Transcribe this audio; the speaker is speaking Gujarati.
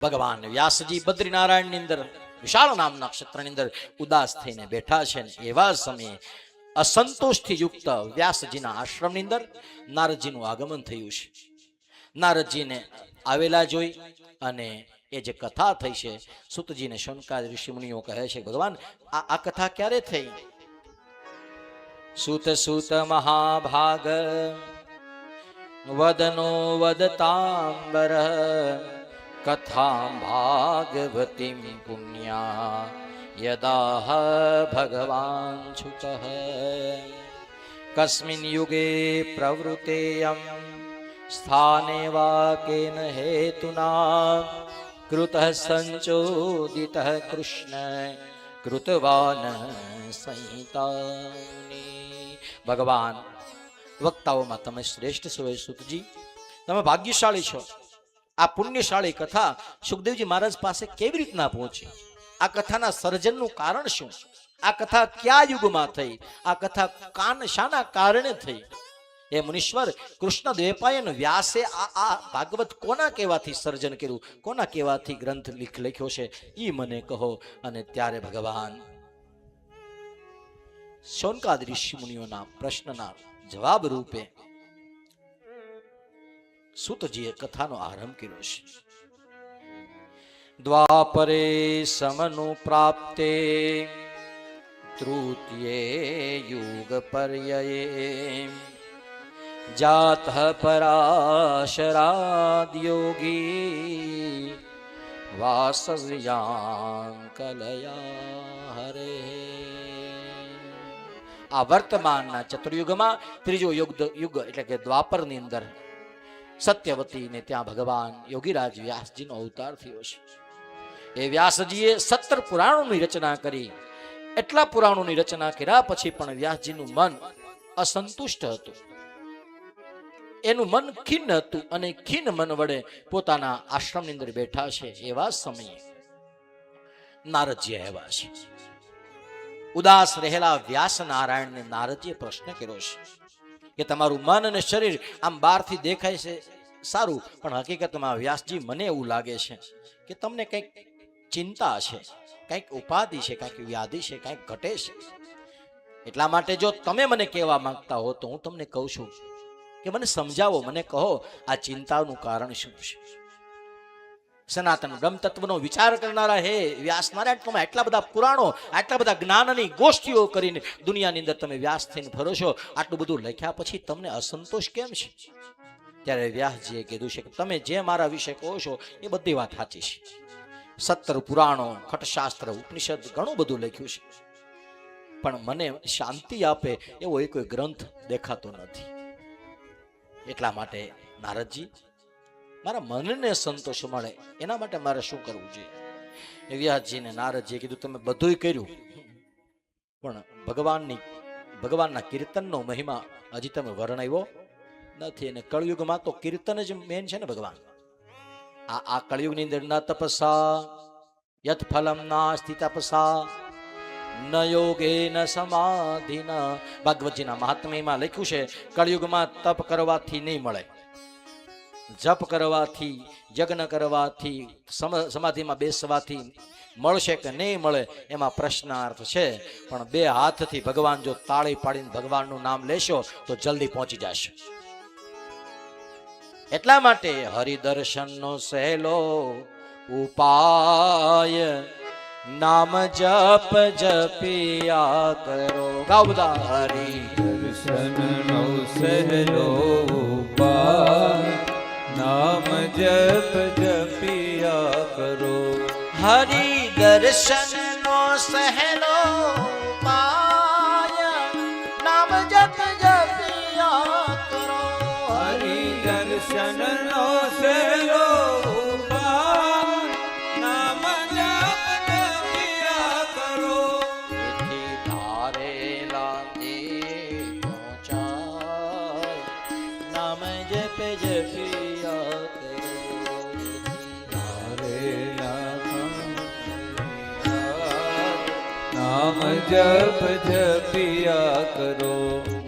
ભગવાન વ્યાસજી બદ્રીનારાયણ ની અંદર વિશાળ નામના ક્ષેત્રની અંદર ઉદાસ થઈને બેઠા છે ને એવા સમયે અસંતોષથી યુક્ત વ્યાસજીના આશ્રમની અંદર નારદજીનું આગમન થયું છે. નારદજીને આવેલા જોઈ અને એ જે કથા થઈ છે, સુતજીને શૌનકાદિ ઋષિમુનિઓ કહે છે, ભગવાન આ કથા ક્યારે થઈ? સુત સુત મહાભાગ વદનો વદતાંબર કથા ભાગવતીમ પુણ્યા યદા ભગવાન છુત કસ્મિન યુગે પ્રવૃત્તેયં સ્થાને વા કેન હેતુના કૃતઃ સંચોદિતઃ કૃષ્ણ કૃતવાન સંહિતાની. ભગવાન વક્તાઓમાં તમે શ્રેષ્ઠ છો સુતજી, તમે ભાગ્યશાળી છો. આ પુણ્યશાળી કથા સુખદેવજી મહારાજ પાસે કેવી રીતના પહોંચી? આ કથાના સર્જનનું કારણ શું? આ કથા કયા યુગમાં થઈ? આ કથા શાના કારણે થઈ? એ મુનીશ્વર કૃષ્ણ દ્વૈપાયન વ્યાસે આ ભાગવત કોના કહેવાથી સર્જન કર્યું, કોના કહેવાથી ગ્રંથ લખ્યો છે, એ મને કહો. અને ત્યારે ભગવાન શૌનકાદિ ઋષિમુનિઓના પ્રશ્નના જવાબ રૂપે સુતજીએ કથાનો આરંભ કર્યો છે. દ્વાપરે સમનુ પ્રાપ્તે તૃતીયે યુગ પર્યયે જાત પરાશરાદ યોગી વાસવ્યાં કલયા હરે. આ વર્તમાનના ચતુર્યુગમાં ત્રીજો યુગ એટલે કે દ્વાપરની અંદર સત્યવતી ને ત્યાં ભગવાન યોગીરાજ વ્યાસજીનો અવતાર થયો છે. એ વ્યાસજીએ 17 પુરાણોની રચના કરી. એટલા પુરાણોની રચના કર્યા પછી પણ વ્યાસજીનું મન અસંતુષ્ટ હતું, એનું મન ખિન્ન હતું અને ખિન્ન મન વડે પોતાના આશ્રમની અંદર બેઠા છે. એવા સમયે નારદજી આવ્યા છે. ઉદાસ રહેલા વ્યાસ નારાયણને નારદજીએ પ્રશ્ન કર્યો છે કે તમારું મન અને શરીર આમ બહારથી દેખાય છે સારું, પણ હકીકતમાં વ્યાસજી મને એવું લાગે છે કે તમને કંઈક ચિંતા છે, કંઈક ઉપાધિ છે, કંઈક વ્યાધિ છે, કંઈક ઘટે છે. એટલા માટે જો તમે મને કહેવા માંગતા હો તો હું તમને કહું છું કે મને સમજાવો, મને કહો આ ચિંતાનું કારણ શું છે? સનાતન બ્રહ્મ તત્વનો વિચાર કરનારા હે વ્યાસ નારાયણ, તમે આટલા બધા પુરાણો, આટલા બધા જ્ઞાનની ગોષ્ઠીઓ કરીને દુનિયાની અંદર તમે વ્યાસ થઈને ફરો છો, આટલું બધું લખ્યા પછી તમને અસંતોષ કેમ છે? ત્યારે વ્યાસજીએ કીધું છે કે તમે જે મારા વિશે કહો છો એ બધી વાત સાચી છે. 17 પુરાણો, ખટશાસ્ત્ર, ઉપનિષદ ઘણું બધું લખ્યું છે, પણ મને શાંતિ આપે એવો કોઈ ગ્રંથ દેખાતો નથી. એટલા માટે નારદજી, મારા મનને સંતોષ મળે એના માટે મારે શું કરવું જોઈએ? વ્યાસજીને નારદજીએ કીધું તમે બધુંય કર્યું, પણ ભગવાનના કીર્તનનો મહિમા હજી તમે વર્ણવ્યો નથી. અને કળયુગમાં તો કીર્તન જ મેન છે ને ભગવાન. આ કળયુગની અંદર ન તપસા યત ફલમ નાસ્તિ તપસા ન યોગે ન સમાધિના. ભાગવતજીના મહાત્મ્યમાં લખ્યું છે કળયુગમાં તપ કરવાથી નહીં મળે, જપ કરવાથી, યજ્ઞ કરવાથી, સમાધિમાં બેસવાથી મળશે કે નહીં મળે એમાં પ્રશ્નાર્થ છે. પણ 2 હાથથી ભગવાન જો તાળી પાડીને ભગવાનનું નામ લેશો તો જલ્દી પહોંચી જશો. એટલા માટે હરિદર્શનનો સહેલો ઉપાય નામ જપ જપિયા કરો. ગાઓ બધા. હરિદર્શનનો સહેલો ઉપાય નામ જપ જપિયા કરો. હરિદર્શનનો સહેલો ઉપાય નામ જપ જપિયા કરો. હરિદર્શનનો સહેલો ઉપાય નામ જપ જપિયા કરો. એથી ધારેલા એ પહોંચાય નામ જપ જપિયા કરો. નામ જપ જપિયા કરો.